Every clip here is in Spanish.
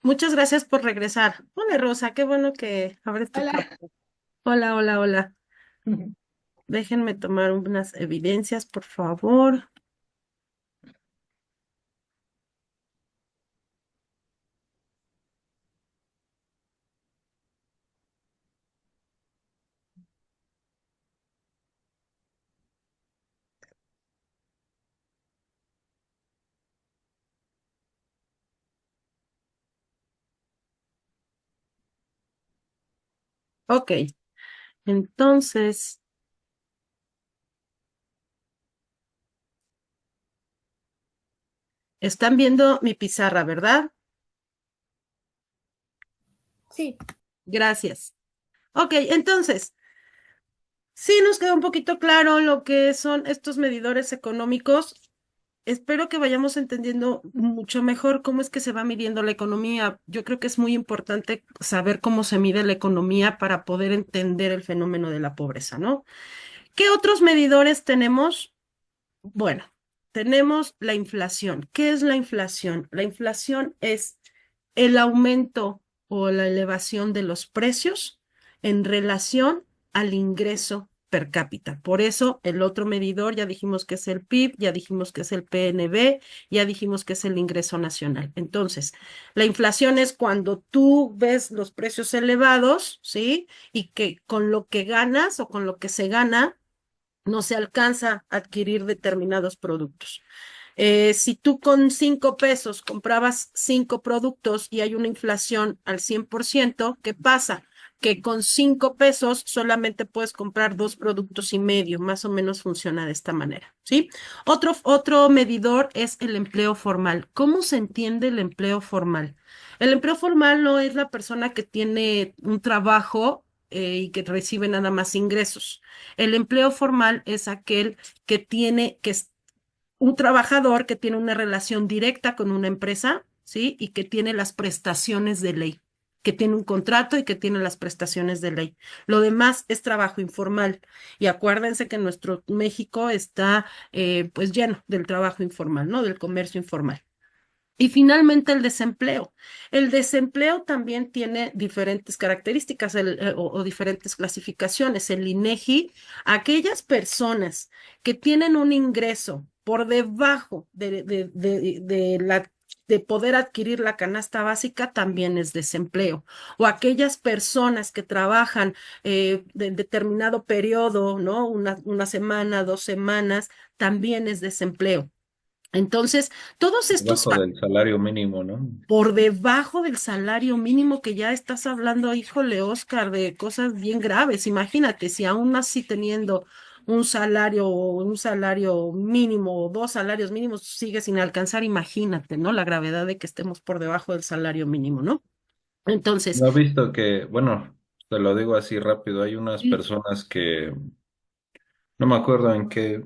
Muchas gracias por regresar. Hola Rosa, qué bueno que abres tu Hola. puerta. Hola, hola, hola. Déjenme tomar unas evidencias, por favor. Ok, entonces, están viendo mi pizarra, ¿verdad? Sí, Gracias. Ok, entonces, sí nos queda un poquito claro lo que son estos medidores económicos. Espero que vayamos entendiendo mucho mejor cómo es que se va midiendo la economía. Yo creo que es muy importante saber cómo se mide la economía para poder entender el fenómeno de la pobreza, ¿no? ¿Qué otros medidores tenemos? Bueno, tenemos la inflación. ¿Qué es la inflación? La inflación es el aumento o la elevación de los precios en relación al ingreso per cápita. Por eso el otro medidor, ya dijimos que es el PIB, ya dijimos que es el PNB, ya dijimos que es el ingreso nacional. Entonces, la inflación es cuando tú ves los precios elevados, ¿sí? Y que con lo que ganas o con lo que se gana, no se alcanza a adquirir determinados productos. Si tú con 5 pesos comprabas 5 productos y hay una inflación al 100%, ¿qué pasa? Que con 5 pesos solamente puedes comprar 2,5 productos, más o menos funciona de esta manera, ¿sí? Otro medidor es el empleo formal. ¿Cómo se entiende el empleo formal? El empleo formal no es la persona que tiene un trabajo y que recibe nada más ingresos. El empleo formal es aquel que tiene, que es un trabajador que tiene una relación directa con una empresa, ¿sí? Y que tiene las prestaciones de ley, que tiene un contrato y que tiene las prestaciones de ley. Lo demás es trabajo informal. Y acuérdense que nuestro México está pues lleno del trabajo informal, ¿no? Del comercio informal. Y finalmente el desempleo. El desempleo también tiene diferentes características o diferentes clasificaciones. El INEGI, aquellas personas que tienen un ingreso por debajo de poder adquirir la canasta básica, también es desempleo. O aquellas personas que trabajan de determinado periodo, ¿no? Una semana, 2 semanas, también es desempleo. Entonces, todos estos debajo del salario mínimo, ¿no? por debajo del salario mínimo, que ya estás hablando, híjole, Oscar, de cosas bien graves. Imagínate, si aún así teniendo un salario mínimo o 2 salarios mínimos sigue sin alcanzar, imagínate, ¿no? La gravedad de que estemos por debajo del salario mínimo, ¿no? Entonces, No he visto que, bueno, te lo digo así rápido, hay unas sí. personas que, no me acuerdo en qué,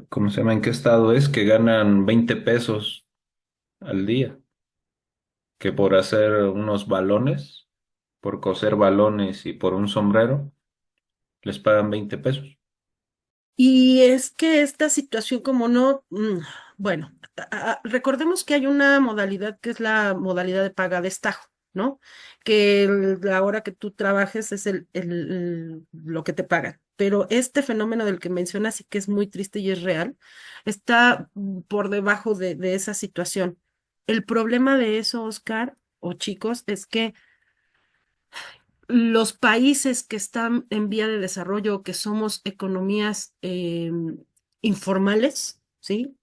¿cómo se llama? En qué estado es, que ganan 20 pesos al día, que por hacer unos balones, por coser balones y por un sombrero, les pagan 20 pesos. Y es que esta situación, como no, bueno, recordemos que hay una modalidad que es la modalidad de paga de destajo, ¿no? Que la hora que tú trabajes es lo que te pagan. Pero este fenómeno del que mencionas y que es muy triste y es real, está por debajo de esa situación. El problema de eso, Oscar, o chicos, es que los países que están en vía de desarrollo, que somos economías informales, ¿sí?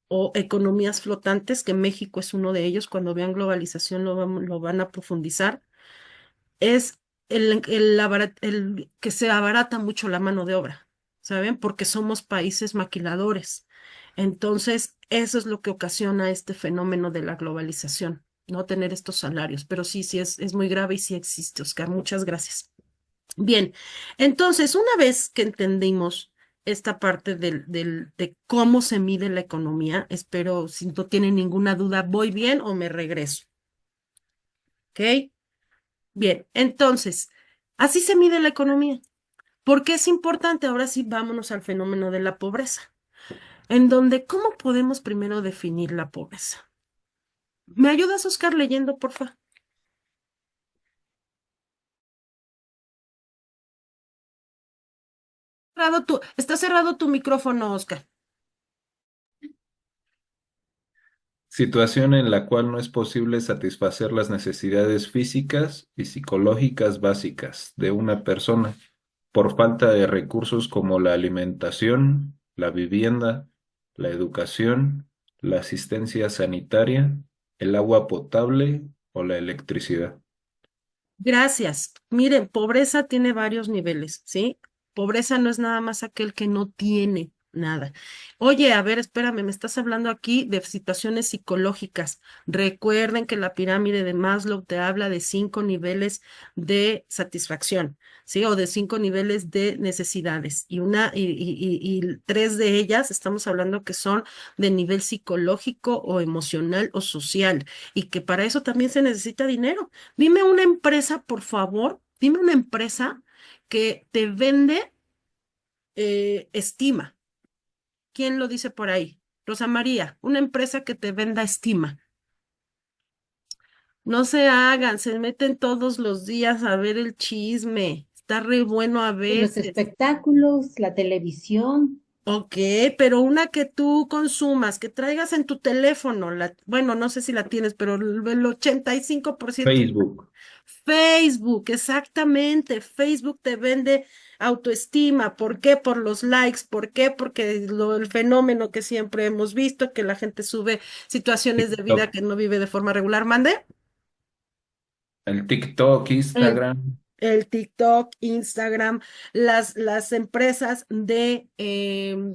O economías flotantes, que México es uno de ellos, cuando vean globalización lo van a profundizar, es el que se abarata mucho la mano de obra, ¿saben? Porque somos países maquiladores. Entonces, eso es lo que ocasiona este fenómeno de la globalización, no tener estos salarios. Pero sí, sí, es muy grave y sí existe, Oscar. Muchas gracias. Bien, entonces, una vez que entendimos esta parte de cómo se mide la economía, espero, si no tienen ninguna duda, ¿voy bien o me regreso? ¿Ok? Bien, entonces, así se mide la economía. ¿Por qué es importante? Ahora sí, vámonos al fenómeno de la pobreza, en donde, ¿cómo podemos primero definir la pobreza? ¿Me ayudas, Oscar, leyendo, porfa? Está cerrado tu micrófono, Oscar. Situación en la cual no es posible satisfacer las necesidades físicas y psicológicas básicas de una persona por falta de recursos como la alimentación, la vivienda, la educación, la asistencia sanitaria, el agua potable o la electricidad. Gracias. Miren, pobreza tiene varios niveles, ¿sí? Pobreza no es nada más aquel que no tiene nada. Oye, a ver, espérame, me estás hablando aquí de situaciones psicológicas. Recuerden que la pirámide de Maslow te habla de 5 niveles de satisfacción, ¿sí? O de 5 niveles de necesidades. Y 3 de ellas estamos hablando que son de nivel psicológico o emocional o social, y que para eso también se necesita dinero. Dime una empresa, por favor, dime una empresa que te vende estima. ¿Quién lo dice por ahí? Rosa María, una empresa que te venda estima. No se hagan, se meten todos los días a ver el chisme. Está re bueno a Pues los veces. espectáculos, la televisión, Ok, pero una que tú consumas, que traigas en tu teléfono, bueno, no sé si la tienes, pero el 85%. Facebook. Facebook, exactamente. Facebook te vende autoestima. ¿Por qué? Por los likes. ¿Por qué? Porque el fenómeno que siempre hemos visto, que la gente sube situaciones de vida TikTok. que no vive de forma regular. ¿Mande? El TikTok, El, Instagram. el TikTok, Instagram, las empresas de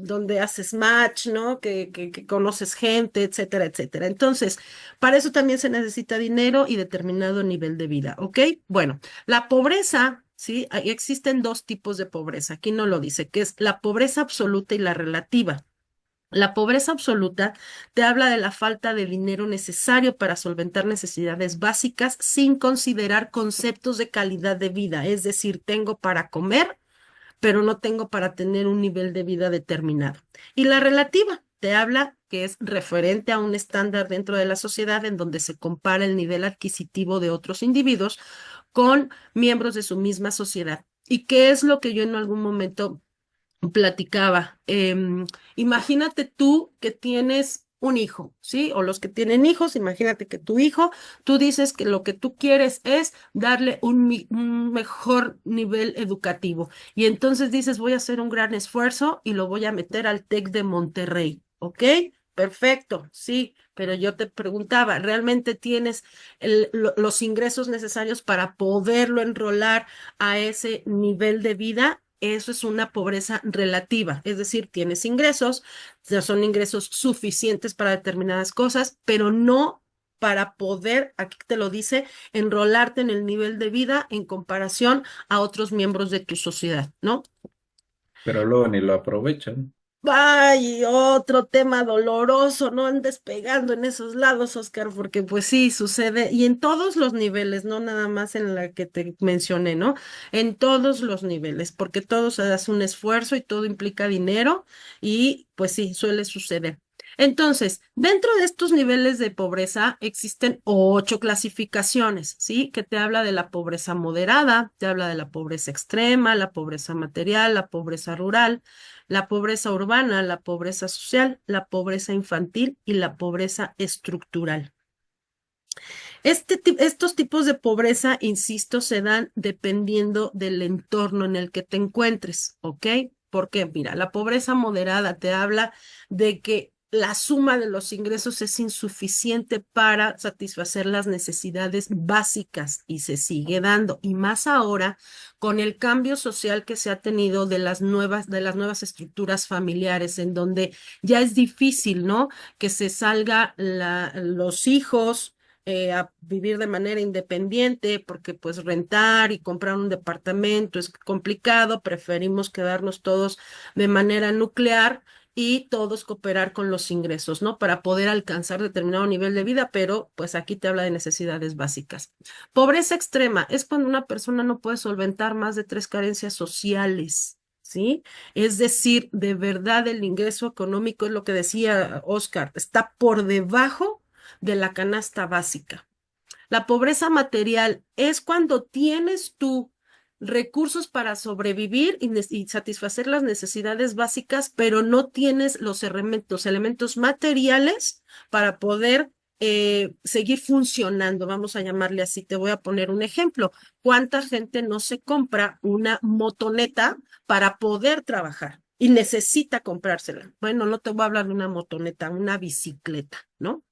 donde haces match, ¿no? Que conoces gente, etcétera, etcétera. Entonces, para eso también se necesita dinero y determinado nivel de vida, ¿ok? Bueno, la pobreza, ¿sí? Existen 2 tipos de pobreza. Aquí no lo dice, que es la pobreza absoluta y la relativa. La pobreza absoluta te habla de la falta de dinero necesario para solventar necesidades básicas sin considerar conceptos de calidad de vida, es decir, tengo para comer, pero no tengo para tener un nivel de vida determinado. Y la relativa te habla que es referente a un estándar dentro de la sociedad en donde se compara el nivel adquisitivo de otros individuos con miembros de su misma sociedad. ¿Y qué es lo que yo en algún momento platicaba? Imagínate tú que tienes un hijo, ¿sí? O los que tienen hijos, imagínate que tu hijo, tú dices que lo que tú quieres es darle un mejor nivel educativo. Y entonces dices, voy a hacer un gran esfuerzo y lo voy a meter al TEC de Monterrey, ¿ok? Perfecto, sí, pero yo te preguntaba, ¿realmente tienes los ingresos necesarios para poderlo enrolar a ese nivel de vida? Eso es una pobreza relativa, es decir, tienes ingresos, son ingresos suficientes para determinadas cosas, pero no para poder, aquí te lo dice, enrolarte en el nivel de vida en comparación a otros miembros de tu sociedad, ¿no? Pero luego ni lo aprovechan. Ay, otro tema doloroso, no andes pegando en esos lados, Oscar, porque pues sí, sucede, y en todos los niveles, no nada más en la que te mencioné, ¿no? En todos los niveles, porque todo se hace un esfuerzo y todo implica dinero, y pues sí, suele suceder. Entonces, dentro de estos niveles de pobreza existen 8 clasificaciones, ¿sí? Que te habla de la pobreza moderada, te habla de la pobreza extrema, la pobreza material, la pobreza rural, la pobreza urbana, la pobreza social, la pobreza infantil y la pobreza estructural. Estos tipos de pobreza, insisto, se dan dependiendo del entorno en el que te encuentres, ¿ok? Porque, mira, la pobreza moderada te habla de que la suma de los ingresos es insuficiente para satisfacer las necesidades básicas y se sigue dando. Y más ahora con el cambio social que se ha tenido de las nuevas estructuras familiares, en donde ya es difícil, ¿no? Que se salga los hijos a vivir de manera independiente, porque pues rentar y comprar un departamento es complicado, preferimos quedarnos todos de manera nuclear y todos cooperar con los ingresos, ¿no? Para poder alcanzar determinado nivel de vida, pero pues aquí te habla de necesidades básicas. Pobreza extrema es cuando una persona no puede solventar más de 3 carencias sociales. ¿Sí? Es decir, de verdad el ingreso económico es lo que decía Oscar, está por debajo de la canasta básica. La pobreza material es cuando tienes tú recursos para sobrevivir y satisfacer las necesidades básicas, pero no tienes los elementos materiales para poder seguir funcionando, vamos a llamarle así. Te voy a poner un ejemplo. ¿Cuánta gente no se compra una motoneta para poder trabajar y necesita comprársela? Bueno, no te voy a hablar de una motoneta, una bicicleta, ¿no?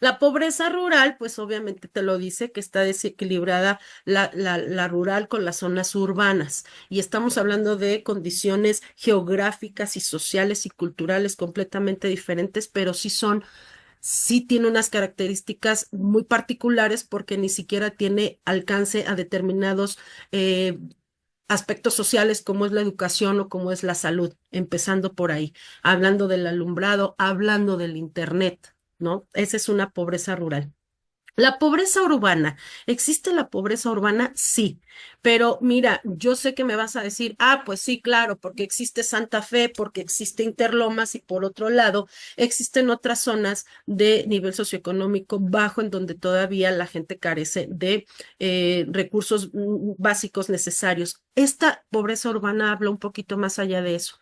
La pobreza rural, pues obviamente te lo dice que está desequilibrada la rural con las zonas urbanas. Y estamos hablando de condiciones geográficas y sociales y culturales completamente diferentes, pero sí tiene unas características muy particulares porque ni siquiera tiene alcance a determinados aspectos sociales como es la educación o como es la salud, empezando por ahí, hablando del alumbrado, hablando del internet, ¿no? Esa es una pobreza rural. La pobreza urbana, ¿existe la pobreza urbana? Sí, pero mira, yo sé que me vas a decir, pues sí, claro, porque existe Santa Fe, porque existe Interlomas y por otro lado, existen otras zonas de nivel socioeconómico bajo en donde todavía la gente carece de recursos básicos necesarios. Esta pobreza urbana habla un poquito más allá de eso.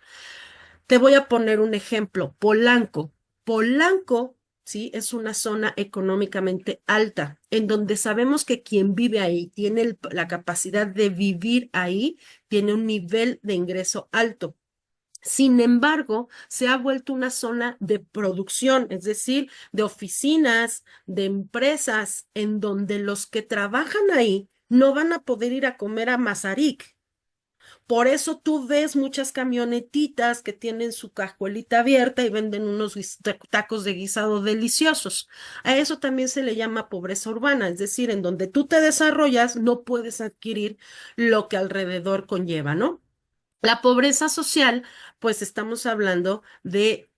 Te voy a poner un ejemplo, Polanco. Polanco, sí, es una zona económicamente alta, en donde sabemos que quien vive ahí tiene la capacidad de vivir ahí, tiene un nivel de ingreso alto. Sin embargo, se ha vuelto una zona de producción, es decir, de oficinas, de empresas, en donde los que trabajan ahí no van a poder ir a comer a Mazarik. Por eso tú ves muchas camionetitas que tienen su cajuelita abierta y venden unos tacos de guisado deliciosos. A eso también se le llama pobreza urbana, es decir, en donde tú te desarrollas no puedes adquirir lo que alrededor conlleva, ¿no? La pobreza social, pues estamos hablando de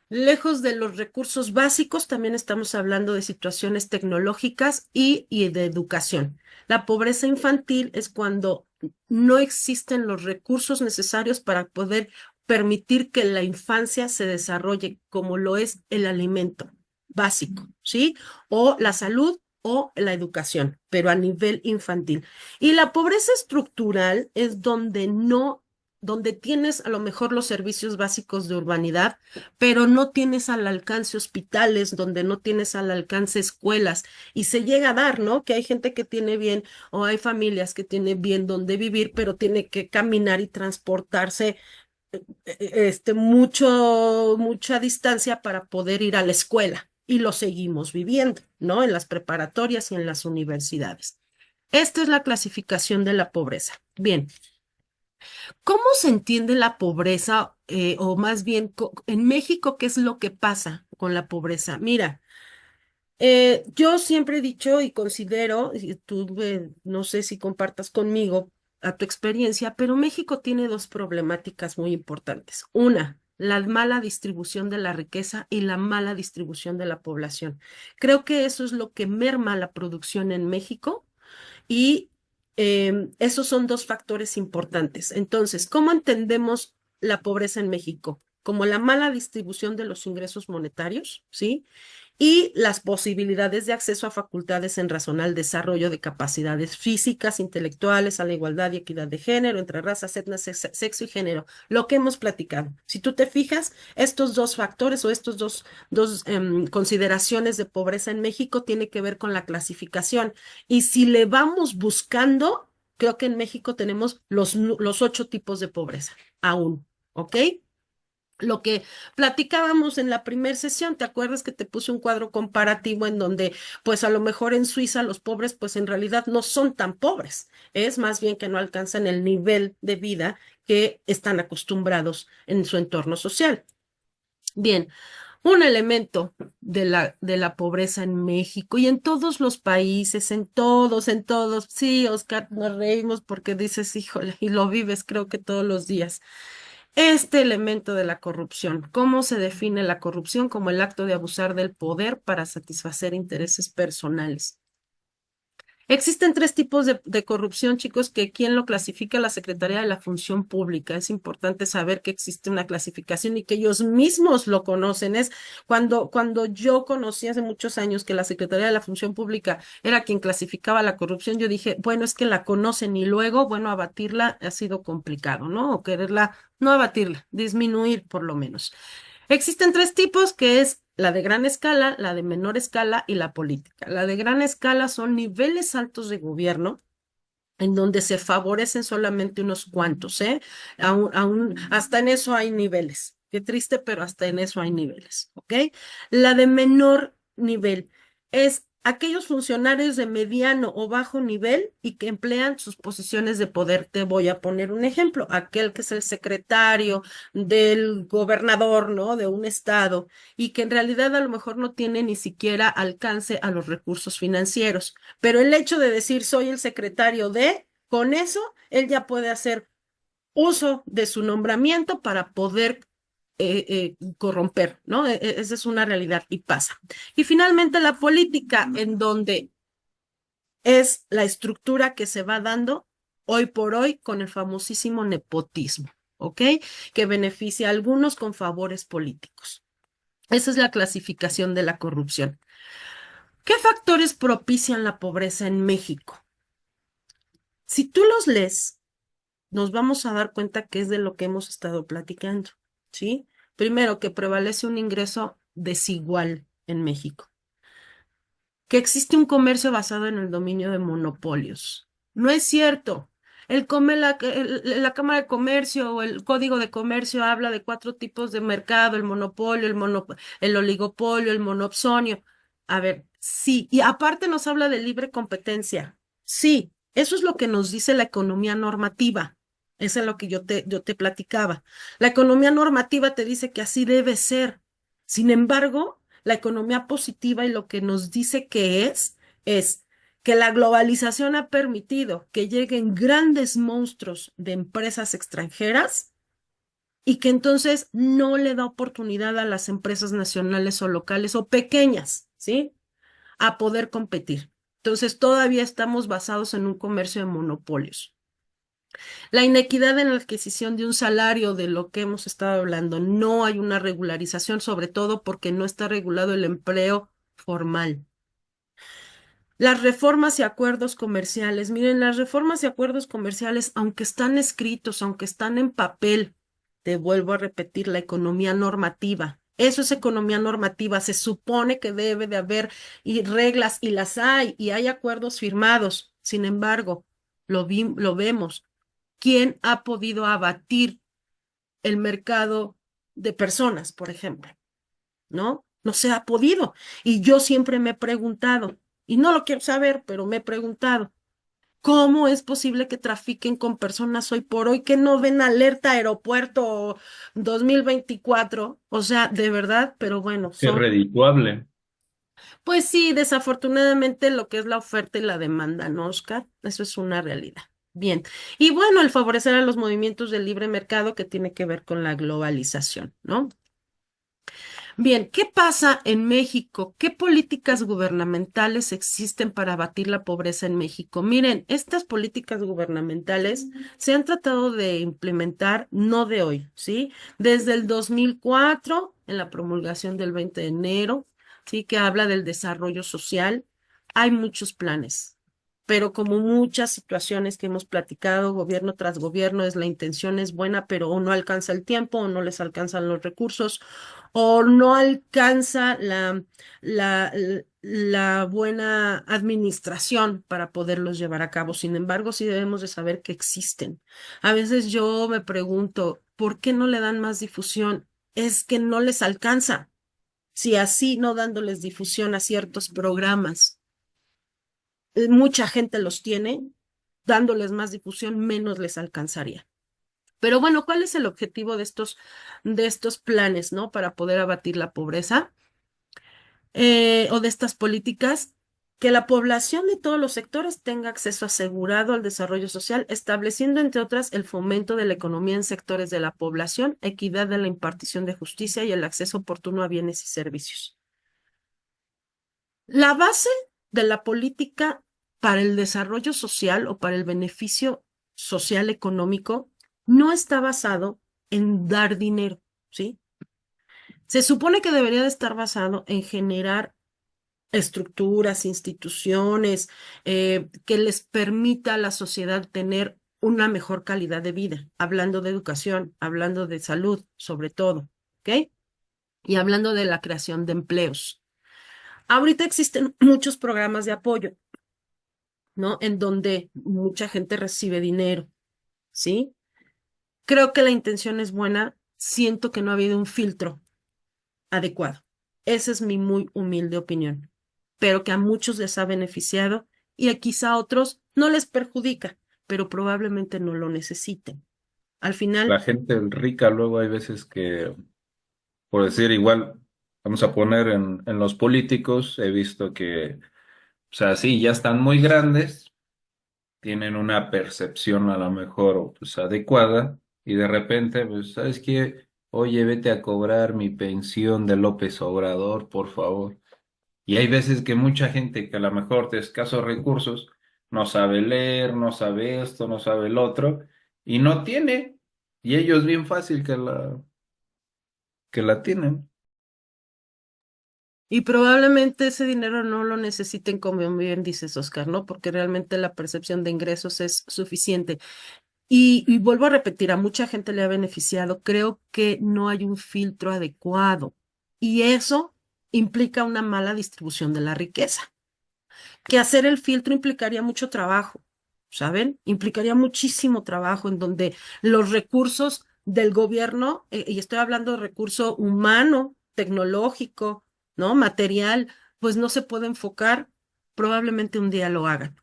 lejos de los recursos básicos, también estamos hablando de situaciones tecnológicas y de educación. La pobreza infantil es cuando no existen los recursos necesarios para poder permitir que la infancia se desarrolle, como lo es el alimento básico, ¿sí? O la salud o la educación, pero a nivel infantil. Y la pobreza estructural es donde tienes a lo mejor los servicios básicos de urbanidad, pero no tienes al alcance hospitales, donde no tienes al alcance escuelas, y se llega a dar, ¿no? Que hay gente que tiene bien, o hay familias que tienen bien donde vivir, pero tiene que caminar y transportarse mucha distancia para poder ir a la escuela, y lo seguimos viviendo, ¿no? En las preparatorias y en las universidades. Esta es la clasificación de la pobreza. Bien. ¿Cómo se entiende la pobreza? O más bien, en México, ¿qué es lo que pasa con la pobreza? Mira, yo siempre he dicho y considero, y tú no sé si compartas conmigo a tu experiencia, pero México tiene dos problemáticas muy importantes. Una, la mala distribución de la riqueza y la mala distribución de la población. Creo que eso es lo que merma la producción en México y esos son dos factores importantes. Entonces, ¿cómo entendemos la pobreza en México? Como la mala distribución de los ingresos monetarios, ¿sí? Y las posibilidades de acceso a facultades en razón al desarrollo de capacidades físicas, intelectuales, a la igualdad y equidad de género entre razas, etnias, sexo y género, lo que hemos platicado. Si tú te fijas, estos dos factores o estos dos consideraciones de pobreza en México tiene que ver con la clasificación. Y si le vamos buscando, creo que en México tenemos los 8 tipos de pobreza aún, ¿ok? Lo que platicábamos en la primera sesión, ¿te acuerdas que te puse un cuadro comparativo en donde, pues a lo mejor en Suiza los pobres, pues en realidad no son tan pobres, es más bien que no alcanzan el nivel de vida que están acostumbrados en su entorno social? Bien, un elemento de la pobreza en México y en todos los países, en todos, sí, Oscar, nos reímos porque dices, híjole, y lo vives creo que todos los días. Este elemento de la corrupción, ¿cómo se define la corrupción? Como el acto de abusar del poder para satisfacer intereses personales. Existen tres tipos de corrupción, chicos, que quien lo clasifica la Secretaría de la Función Pública. Es importante saber que existe una clasificación y que ellos mismos lo conocen. Es cuando yo conocí hace muchos años que la Secretaría de la Función Pública era quien clasificaba la corrupción, yo dije, bueno, es que la conocen y luego, bueno, abatirla ha sido complicado, ¿no? O quererla, no abatirla, disminuir por lo menos. Existen tres tipos, que es la de gran escala, la de menor escala y la política. La de gran escala son niveles altos de gobierno en donde se favorecen solamente unos cuantos, ¿eh? Hasta en eso hay niveles. Qué triste, pero hasta en eso hay niveles, ¿ok? La de menor nivel es aquellos funcionarios de mediano o bajo nivel y que emplean sus posiciones de poder. Te voy a poner un ejemplo, aquel que es el secretario del gobernador, ¿no? De un estado y que en realidad a lo mejor no tiene ni siquiera alcance a los recursos financieros. Pero el hecho de decir soy el secretario de, con eso, él ya puede hacer uso de su nombramiento para poder corromper, ¿no? Esa es una realidad y pasa. Y finalmente la política, en donde es la estructura que se va dando hoy por hoy con el famosísimo nepotismo, ¿ok? Que beneficia a algunos con favores políticos. Esa es la clasificación de la corrupción. ¿Qué factores propician la pobreza en México? Si tú los lees, nos vamos a dar cuenta que es de lo que hemos estado platicando, ¿sí? Primero, que prevalece un ingreso desigual en México, que existe un comercio basado en el dominio de monopolios. No es cierto. La Cámara de Comercio o el Código de Comercio habla de cuatro tipos de mercado: el monopolio, el oligopolio, el monopsonio. A ver, sí, y aparte nos habla de libre competencia. Sí, eso es lo que nos dice la economía normativa. Eso es lo que yo te platicaba. La economía normativa te dice que así debe ser. Sin embargo, la economía positiva y lo que nos dice que es que la globalización ha permitido que lleguen grandes monstruos de empresas extranjeras y que entonces no le da oportunidad a las empresas nacionales o locales o pequeñas, ¿sí? A poder competir. Entonces todavía estamos basados en un comercio de monopolios. La inequidad en la adquisición de un salario, de lo que hemos estado hablando, no hay una regularización, sobre todo porque no está regulado el empleo formal. Las reformas y acuerdos comerciales. Miren, las reformas y acuerdos comerciales, aunque están escritos, aunque están en papel, te vuelvo a repetir, la economía normativa. Eso es economía normativa. Se supone que debe de haber reglas y las hay y hay acuerdos firmados. Sin embargo, lo vemos. ¿Quién ha podido abatir el mercado de personas, por ejemplo? ¿No? No se ha podido. Y yo siempre me he preguntado, y no lo quiero saber, pero me he preguntado, ¿cómo es posible que trafiquen con personas hoy por hoy que no ven alerta aeropuerto 2024? O sea, de verdad, pero bueno, Qué redituable. pues sí, desafortunadamente lo que es la oferta y la demanda, ¿no, Oscar? Eso es una realidad. Bien. Y bueno, el favorecer a los movimientos del libre mercado que tiene que ver con la globalización, ¿no? Bien, ¿qué pasa en México? ¿Qué políticas gubernamentales existen para abatir la pobreza en México? Miren, estas políticas gubernamentales se han tratado de implementar no de hoy, ¿sí? Desde el 2004, en la promulgación del 20 de enero, ¿sí? Que habla del desarrollo social. Hay muchos planes, pero como muchas situaciones que hemos platicado, gobierno tras gobierno, es la intención es buena, pero o no alcanza el tiempo, o no les alcanzan los recursos, o no alcanza la buena administración para poderlos llevar a cabo. Sin embargo, sí debemos de saber que existen. A veces yo me pregunto, ¿por qué no le dan más difusión? Es que no les alcanza. Si así no dándoles difusión a ciertos programas, mucha gente los tiene, dándoles más difusión, menos les alcanzaría. Pero bueno, ¿cuál es el objetivo de estos planes, ¿no? Para poder abatir la pobreza o de estas políticas, que la población de todos los sectores tenga acceso asegurado al desarrollo social, estableciendo, entre otras, el fomento de la economía en sectores de la población, equidad de la impartición de justicia y el acceso oportuno a bienes y servicios. La base de la política para el desarrollo social o para el beneficio social económico no está basado en dar dinero, ¿sí? Se supone que debería de estar basado en generar estructuras, instituciones, que les permita a la sociedad tener una mejor calidad de vida, hablando de educación, hablando de salud, sobre todo, ¿ok? Y hablando de la creación de empleos. Ahorita existen muchos programas de apoyo, ¿no? En donde mucha gente recibe dinero, ¿sí? Creo que la intención es buena, siento que no ha habido un filtro adecuado. Esa es mi muy humilde opinión, pero que a muchos les ha beneficiado y a quizá a otros no les perjudica, pero probablemente no lo necesiten. Al final, La gente rica luego hay veces que, por decir igual, vamos a poner en los políticos, he visto que, o sea, sí, ya están muy grandes, tienen una percepción a lo mejor pues adecuada y de repente, pues, ¿sabes qué? Oye, vete a cobrar mi pensión de López Obrador, por favor. Y hay veces que mucha gente que a lo mejor de escasos recursos no sabe leer, no sabe esto, no sabe el otro, y no tiene, y ellos bien fácil que la tienen. y probablemente ese dinero no lo necesiten, como bien dices, Oscar, ¿no? Porque realmente la percepción de ingresos es suficiente. Y vuelvo a repetir, a mucha gente le ha beneficiado. Creo que no hay un filtro adecuado y eso implica una mala distribución de la riqueza. Que hacer el filtro implicaría mucho trabajo, ¿saben? Implicaría muchísimo trabajo en donde los recursos del gobierno, y estoy hablando de recurso humano, tecnológico, ¿no? Material, pues no se puede enfocar. Probablemente un día lo hagan.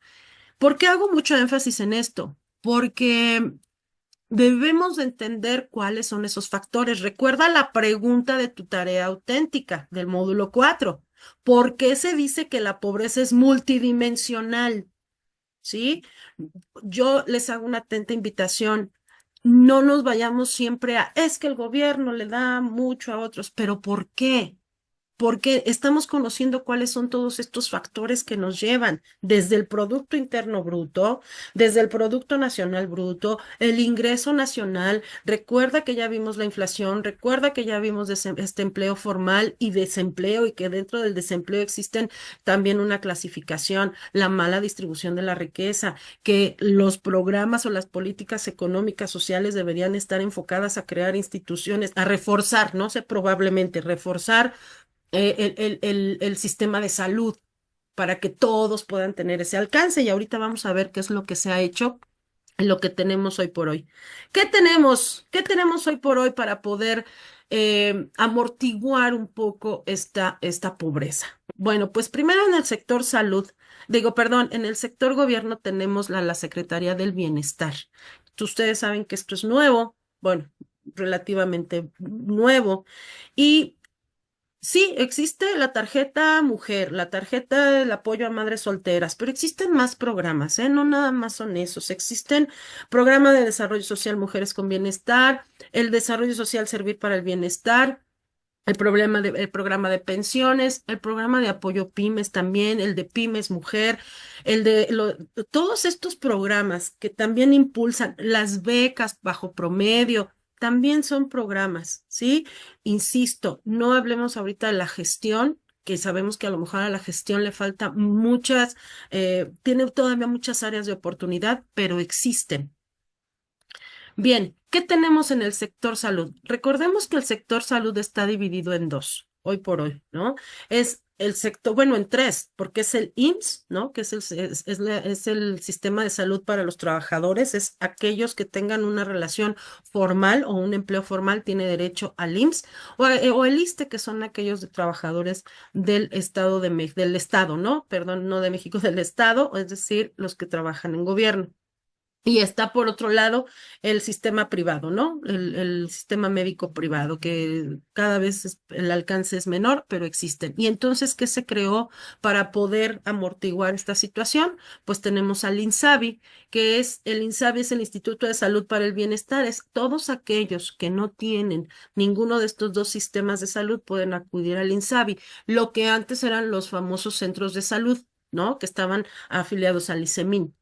¿Por qué hago mucho énfasis en esto? Porque debemos de entender cuáles son esos factores. Recuerda la pregunta de tu tarea auténtica del módulo 4. ¿Por qué se dice que la pobreza es multidimensional? ¿Sí? Yo les hago una atenta invitación. No nos vayamos siempre a, es que el gobierno le da mucho a otros, pero ¿por qué? Porque estamos conociendo cuáles son todos estos factores que nos llevan desde el Producto Interno Bruto, desde el Producto Nacional Bruto, el ingreso nacional. Recuerda que ya vimos la inflación, recuerda que ya vimos este empleo formal y desempleo y que dentro del desempleo existen también una clasificación, la mala distribución de la riqueza, que los programas o las políticas económicas sociales deberían estar enfocadas a crear instituciones, a reforzar, no sé, probablemente reforzar el sistema de salud para que todos puedan tener ese alcance. Y ahorita vamos a ver qué es lo que se ha hecho en lo que tenemos hoy por hoy. ¿Qué tenemos? ¿Qué tenemos hoy por hoy para poder amortiguar un poco esta pobreza? Bueno, pues primero en el sector salud, digo, perdón, en el sector gobierno tenemos la Secretaría del Bienestar. Ustedes saben que esto es nuevo, bueno, relativamente nuevo. Y sí, existe la tarjeta mujer, la tarjeta del apoyo a madres solteras, pero existen más programas, ¿eh? No nada más son esos. Existen programa de desarrollo social Mujeres con Bienestar, el desarrollo social Servir para el Bienestar, el programa de pensiones, el programa de apoyo pymes también, el de pymes mujer, todos estos programas que también impulsan las becas bajo promedio, también son programas, ¿sí? Insisto, no hablemos ahorita de la gestión, que sabemos que a lo mejor a la gestión le falta tiene todavía muchas áreas de oportunidad, pero existen. Bien, ¿qué tenemos en el sector salud? Recordemos que el sector salud está dividido en dos, hoy por hoy, ¿no? Es el sector, bueno, en tres, porque es el IMSS, ¿no? Que es el sistema de salud para los trabajadores, es aquellos que tengan una relación formal o un empleo formal, tiene derecho al IMSS, o el ISSSTE, que son aquellos de trabajadores del Estado del Estado, ¿no? Perdón, no de México, del Estado, es decir, los que trabajan en gobierno. Y está por otro lado el sistema privado, ¿no? El sistema médico privado, que cada vez el alcance es menor, pero existen. Y entonces, ¿qué se creó para poder amortiguar esta situación? Pues tenemos al INSABI, el INSABI es el Instituto de Salud para el Bienestar. Es todos aquellos que no tienen ninguno de estos dos sistemas de salud pueden acudir al INSABI, lo que antes eran los famosos centros de salud. ¿no? Que estaban afiliados al ICEMIN.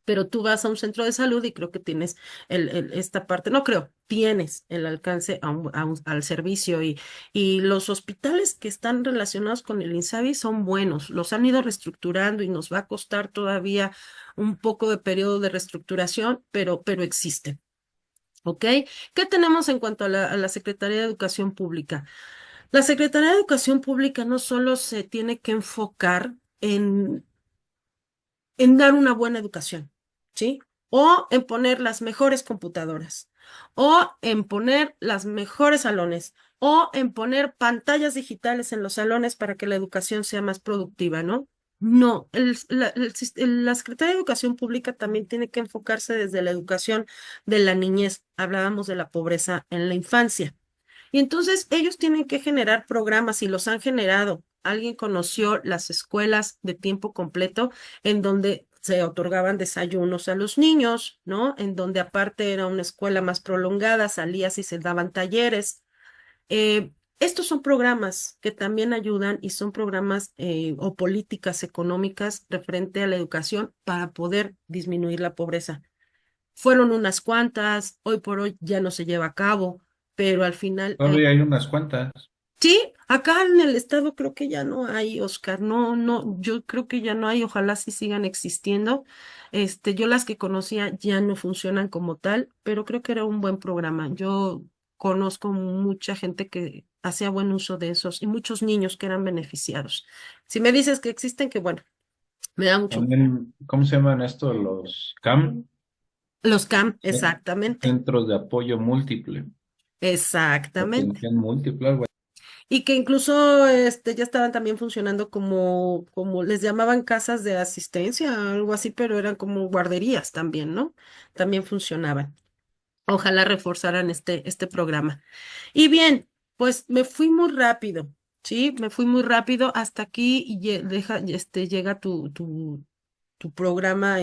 Pero tú vas a un centro de salud y creo que tienes esta parte, no creo, tienes el alcance al servicio y los hospitales que están relacionados con el INSABI son buenos, los han ido reestructurando y nos va a costar todavía un poco de periodo de reestructuración, pero existen. ¿Ok? ¿Qué tenemos en cuanto a la Secretaría de Educación Pública? La Secretaría de Educación Pública no solo se tiene que enfocar en dar una buena educación, ¿sí? O en poner las mejores computadoras, o en poner las mejores salones, o en poner pantallas digitales en los salones para que la educación sea más productiva, ¿no? No, la Secretaría de Educación Pública también tiene que enfocarse desde la educación de la niñez. Hablábamos de la pobreza en la infancia. Y entonces ellos tienen que generar programas y los han generado. Alguien conoció las escuelas de tiempo completo en donde se otorgaban desayunos a los niños, ¿no? En donde aparte era una escuela más prolongada, salías y se daban talleres. Estos son programas que también ayudan y son programas o políticas económicas referente a la educación para poder disminuir la pobreza. Fueron unas cuantas, hoy por hoy ya no se lleva a cabo, pero al final Todavía hay unas cuantas. sí, acá en el estado creo que ya no hay, Oscar, no, no, yo creo que ya no hay, ojalá sí sigan existiendo. Yo las que conocía ya no funcionan como tal, pero creo que era un buen programa. Yo conozco mucha gente que hacía buen uso de esos y muchos niños que eran beneficiados. Si me dices que existen, que bueno, me da mucho. También, ¿cómo se llaman estos? Los CAM, Los CAM, ¿sí? exactamente, Centros de Apoyo Múltiple, exactamente. Atención Múltiple, algo así. Y que incluso ya estaban también funcionando como les llamaban casas de asistencia, algo así, pero eran como guarderías también, ¿no? También funcionaban. Ojalá reforzaran este programa. Y bien, pues me fui muy rápido, ¿sí? Me fui muy rápido hasta aquí y llega tu programa,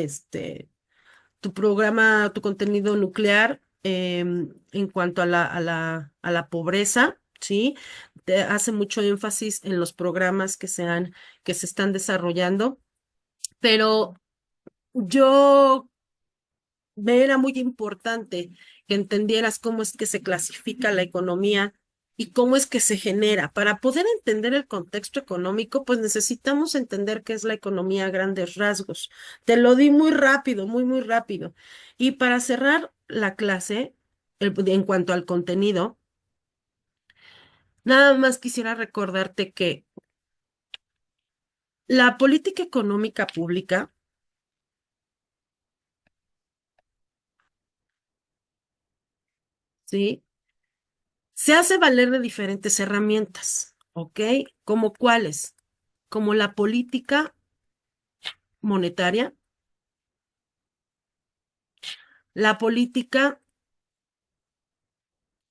tu contenido nuclear en cuanto a la pobreza, ¿sí? Te hace mucho énfasis en los programas que se están desarrollando, pero yo me era muy importante que entendieras cómo es que se clasifica la economía y cómo es que se genera. Para poder entender el contexto económico, pues necesitamos entender qué es la economía a grandes rasgos. Te lo di muy rápido, muy, muy rápido. Y para cerrar la clase, en cuanto al contenido, nada más quisiera recordarte que la política económica pública, ¿sí? Se hace valer de diferentes herramientas, ¿ok? ¿Como cuáles? Como la política monetaria, la política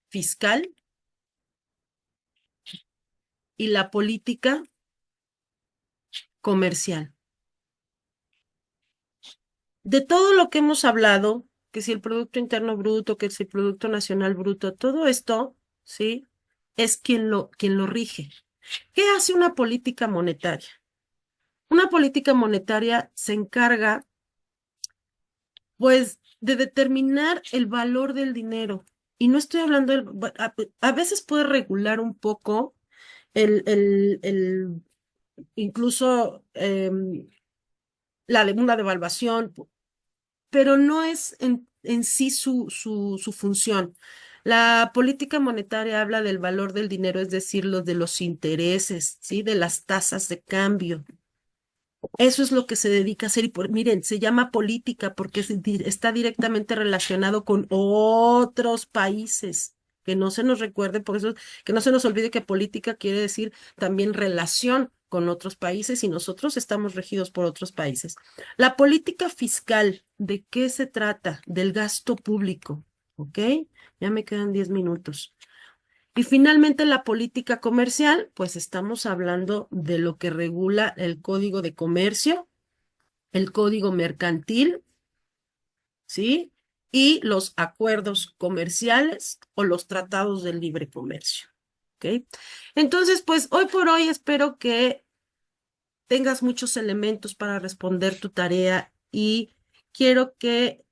fiscal y la política comercial. De todo lo que hemos hablado, que si el Producto Interno Bruto, que si el Producto Nacional Bruto, todo esto, ¿sí? Es quien lo rige. ¿Qué hace una política monetaria? Una política monetaria se encarga, pues, de determinar el valor del dinero. Y no estoy hablando a veces puede regular un poco el incluso una devaluación, pero no es en sí su función. La política monetaria habla del valor del dinero, es decir, lo de los intereses, ¿sí? De las tasas de cambio. Eso es lo que se dedica a hacer y miren, se llama política porque está directamente relacionado con otros países. Que no se nos recuerde, por eso, que no se nos olvide que política quiere decir también relación con otros países y nosotros estamos regidos por otros países. La política fiscal, ¿de qué se trata? Del gasto público, ¿ok? Ya me quedan 10 minutos. Y finalmente la política comercial, pues estamos hablando de lo que regula el Código de Comercio, el Código Mercantil, ¿sí? Y los acuerdos comerciales o los tratados de libre comercio, ¿ok? Entonces, pues hoy por hoy espero que tengas muchos elementos para responder tu tarea y quiero que,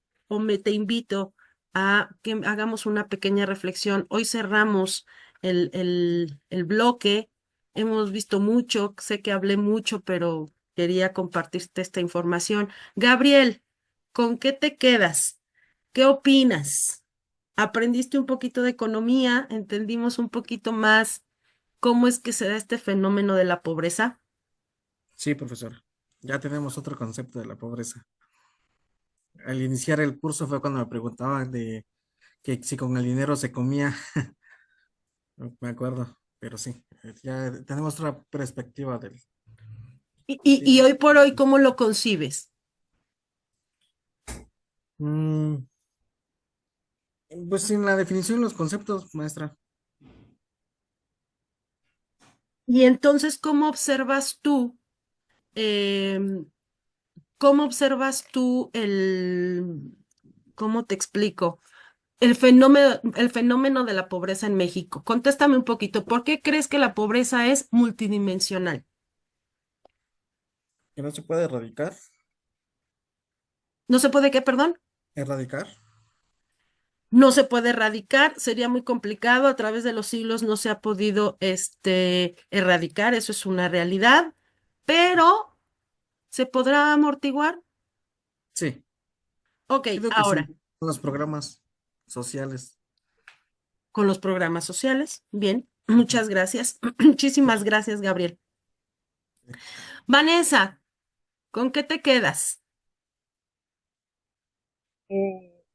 te invito a que hagamos una pequeña reflexión. Hoy cerramos el bloque. Hemos visto mucho, sé que hablé mucho, pero quería compartirte esta información. Gabriel, ¿con qué te quedas? ¿Qué opinas? ¿Aprendiste un poquito de economía? ¿Entendimos un poquito más cómo es que se da este fenómeno de la pobreza? Sí, profesor. Ya tenemos otro concepto de la pobreza. Al iniciar el curso fue cuando me preguntaban de que si con el dinero se comía, no me acuerdo, pero sí, ya tenemos otra perspectiva del Y dinero. hoy por hoy, ¿cómo lo concibes? Mm, pues en la definición, los conceptos, maestra. Y entonces, em, cómo observas tú cómo te explico? El fenómeno de la pobreza en México. Contéstame un poquito, ¿por qué crees que la pobreza es multidimensional? Que no se puede erradicar. ¿No se puede qué, perdón? Erradicar. No se puede erradicar, sería muy complicado, a través de los siglos no se ha podido, erradicar, eso es una realidad, pero ¿se podrá amortiguar? Sí, Ok, yo creo que sí. ahora, Los programas sociales. con los programas sociales, bien, Ujú. muchas gracias, muchísimas gracias, Gabriel. Vanessa, ¿con qué te quedas?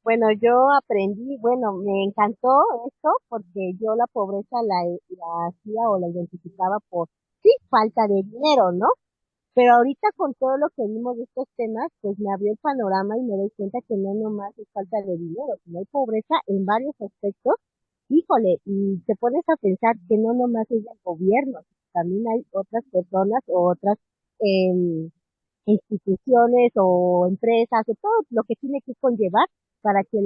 Bueno, yo aprendí, bueno, me encantó esto porque yo la pobreza la hacía o la identificaba por, sí, falta de dinero, ¿no? Pero ahorita con todo lo que vimos de estos temas, pues me abrió el panorama y me doy cuenta que no nomás es falta de dinero, sino hay pobreza en varios aspectos. Híjole, y te pones a pensar que no nomás es del gobierno, también hay otras personas o otras em, instituciones o empresas o todo lo que tiene que conllevar para que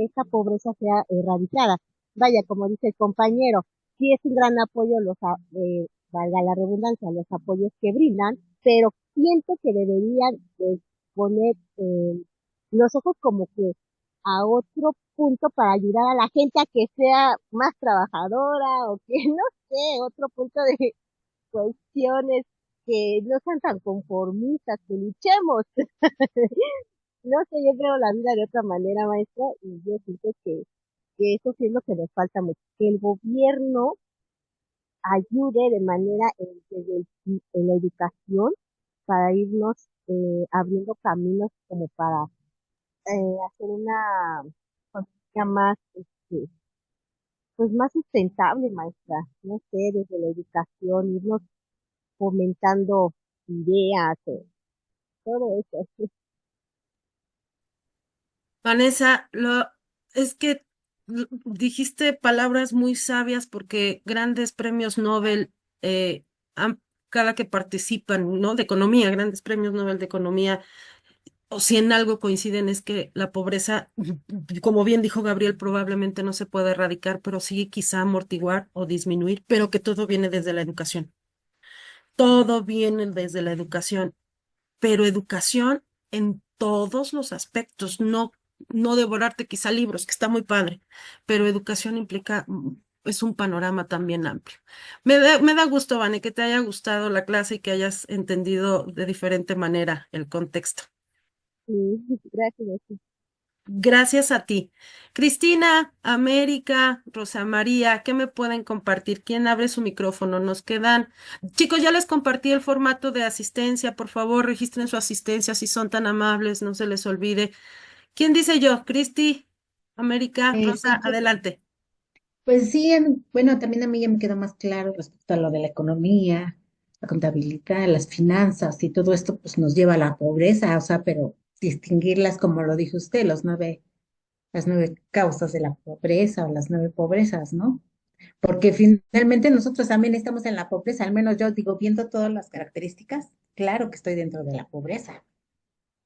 esta pobreza sea erradicada. Vaya, como dice el compañero, sí es un gran apoyo valga la redundancia, los apoyos que brindan, pero siento que deberían de poner los ojos como que a otro punto para ayudar a la gente a que sea más trabajadora o que no sé, otro punto de cuestiones que no sean tan conformistas, que luchemos. No sé, yo veo la vida de otra manera, maestra, y yo siento que eso sí es lo que nos falta mucho, que el gobierno ayude de manera en la educación para irnos abriendo caminos como para hacer una política más, pues más sustentable, maestra, no sé, desde la educación, irnos fomentando ideas, todo eso. Vanessa, es que dijiste palabras muy sabias porque grandes premios Nobel, eh, cada que participan, ¿no? De economía, grandes premios Nobel de economía, o si en algo coinciden es que la pobreza, como bien dijo Gabriel, probablemente no se puede erradicar, pero sí quizá amortiguar o disminuir, pero que todo viene desde la educación. Todo viene desde la educación, pero educación en todos los aspectos, no devorarte quizá libros, que está muy padre, pero educación implica, es un panorama también amplio. Me da gusto, Vane, que te haya gustado la clase y que hayas entendido de diferente manera el contexto. Sí, gracias. Gracias a ti. Cristina, América, Rosa María, ¿qué me pueden compartir? ¿Quién abre su micrófono? Nos quedan. Chicos, ya les compartí el formato de asistencia. Por favor, registren su asistencia si son tan amables, no se les olvide. ¿Quién dice yo? Cristi, América, Rosa, Sí, adelante. pues sí, bueno, también a mí ya me quedó más claro respecto a lo de la economía, la contabilidad, las finanzas y todo esto, pues nos lleva a la pobreza, o sea, pero distinguirlas, como lo dijo usted, las 9 causas de la pobreza o las 9 pobrezas, ¿no? Porque finalmente nosotros también estamos en la pobreza, al menos yo digo, viendo todas las características, claro que estoy dentro de la pobreza,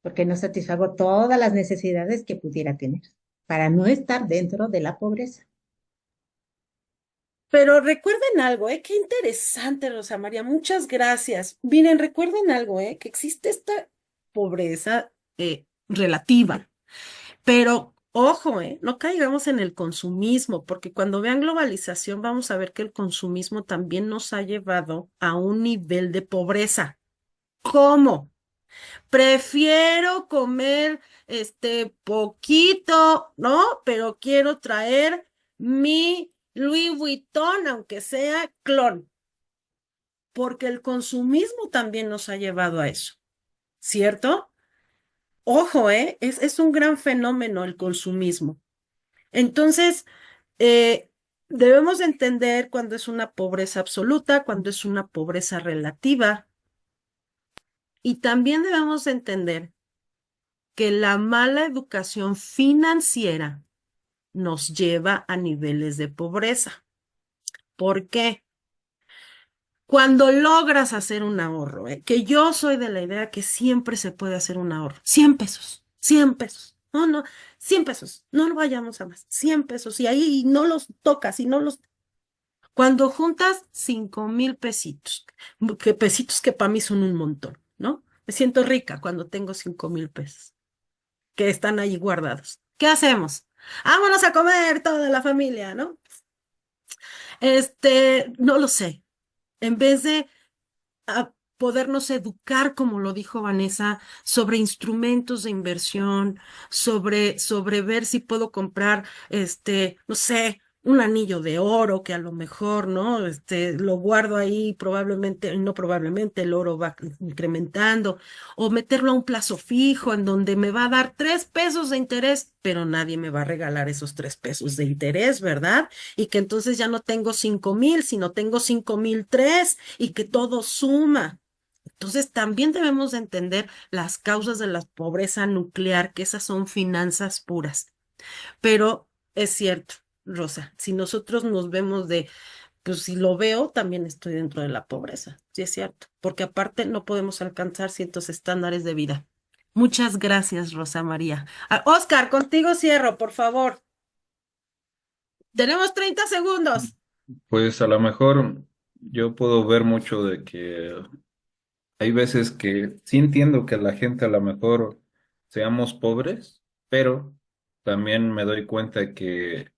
porque no satisfago todas las necesidades que pudiera tener para no estar dentro de la pobreza. Pero recuerden algo, ¿eh? Qué interesante, Rosa María. Muchas gracias. Miren, recuerden algo, ¿eh? Que existe esta pobreza relativa. Pero ojo, no caigamos en el consumismo, porque cuando vean globalización vamos a ver que el consumismo también nos ha llevado a un nivel de pobreza. ¿Cómo? Prefiero comer poquito, ¿no? Pero quiero traer mi Louis Vuitton, aunque sea clon, porque el consumismo también nos ha llevado a eso, ¿cierto? Ojo, es un gran fenómeno el consumismo. Entonces, eh, debemos entender cuando es una pobreza absoluta, cuando es una pobreza relativa, y también debemos entender que la mala educación financiera nos lleva a niveles de pobreza. ¿Por qué? Cuando logras hacer un ahorro, que yo soy de la idea que siempre se puede hacer un ahorro, 100 pesos, 100 pesos, no, no, 100 pesos, no lo vayamos a más, 100 pesos, y ahí no los tocas, y no los... Cuando juntas 5,000 pesitos, que pesitos que para mí son un montón, ¿no? Me siento rica cuando tengo 5,000 pesos que están ahí guardados. ¿Qué hacemos? Vámonos a comer toda la familia, ¿no? No lo sé. En vez de podernos educar, como lo dijo Vanessa, sobre instrumentos de inversión, sobre ver si puedo comprar, no sé, un anillo de oro que a lo mejor, ¿no? Lo guardo ahí, probablemente, no probablemente, el oro va incrementando, o meterlo a un plazo fijo en donde me va a dar 3 pesos de interés, pero nadie me va a regalar esos 3 pesos de interés, ¿verdad? Y que entonces ya no tengo 5,000, sino tengo 5,003 y que todo suma. Entonces, también debemos de entender las causas de la pobreza nuclear, que esas son finanzas puras. Pero es cierto, Rosa, si nosotros nos vemos pues si lo veo, también estoy dentro de la pobreza. Sí, es cierto, porque aparte no podemos alcanzar ciertos estándares de vida. Muchas gracias, Rosa María. Oscar, contigo cierro, por favor. Tenemos 30 segundos. Pues a lo mejor yo puedo ver mucho de que hay veces que sí entiendo que la gente a lo mejor seamos pobres, pero también me doy cuenta que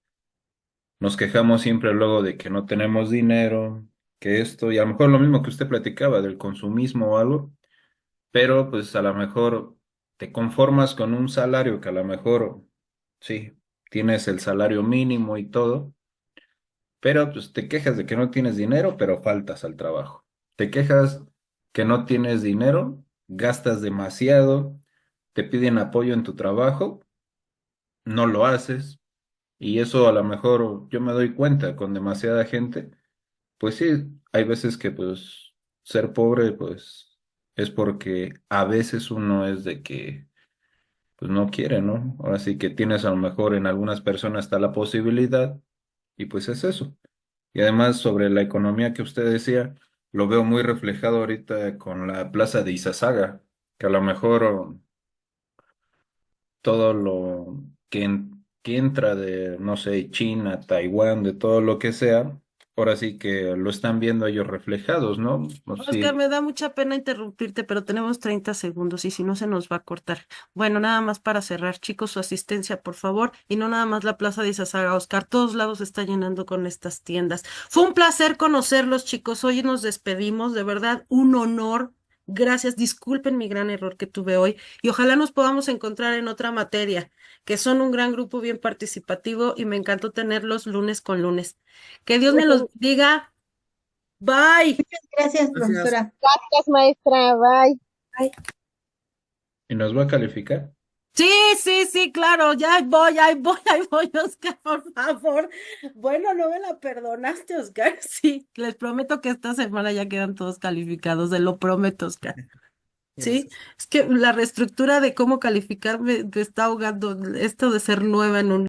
nos quejamos siempre luego de que no tenemos dinero, que esto, y a lo mejor lo mismo que usted platicaba del consumismo o algo, pero pues a lo mejor te conformas con un salario que a lo mejor sí, tienes el salario mínimo y todo, pero pues te quejas de que no tienes dinero, pero faltas al trabajo. Te quejas que no tienes dinero, gastas demasiado, te piden apoyo en tu trabajo, no lo haces, y eso a lo mejor yo me doy cuenta con demasiada gente. Pues sí, hay veces que pues ser pobre pues es porque a veces uno es de que pues no quiere, ¿no? Ahora sí que tienes a lo mejor en algunas personas está la posibilidad y pues es eso. Y además sobre la economía que usted decía, lo veo muy reflejado ahorita con la plaza de Izazaga, que a lo mejor todo lo que entra de, no sé, China, Taiwán, de todo lo que sea, ahora sí que lo están viendo ellos reflejados, ¿no? No sé Oscar, si me da mucha pena interrumpirte, pero tenemos 30 segundos y si no se nos va a cortar. Bueno, nada más para cerrar, chicos, su asistencia, por favor, y no nada más la Plaza de Izazaga, Oscar, todos lados se está llenando con estas tiendas. Fue un placer conocerlos, chicos. Hoy nos despedimos, de verdad, un honor. Gracias, disculpen mi gran error que tuve hoy y ojalá nos podamos encontrar en otra materia, que son un gran grupo bien participativo y me encantó tenerlos lunes con lunes. Que Dios me los diga. Bye. Gracias, Gracias. profesora. Gracias, maestra. Bye. y nos va a calificar. Sí, sí, sí, claro, ya voy, ahí voy, ahí voy, Oscar, por favor. Bueno, no me la perdonaste, Oscar. Sí, les prometo que esta semana ya quedan todos calificados, se lo prometo, Oscar. Sí, Gracias. es que la reestructura de cómo calificar me está ahogando, esto de ser nueva en un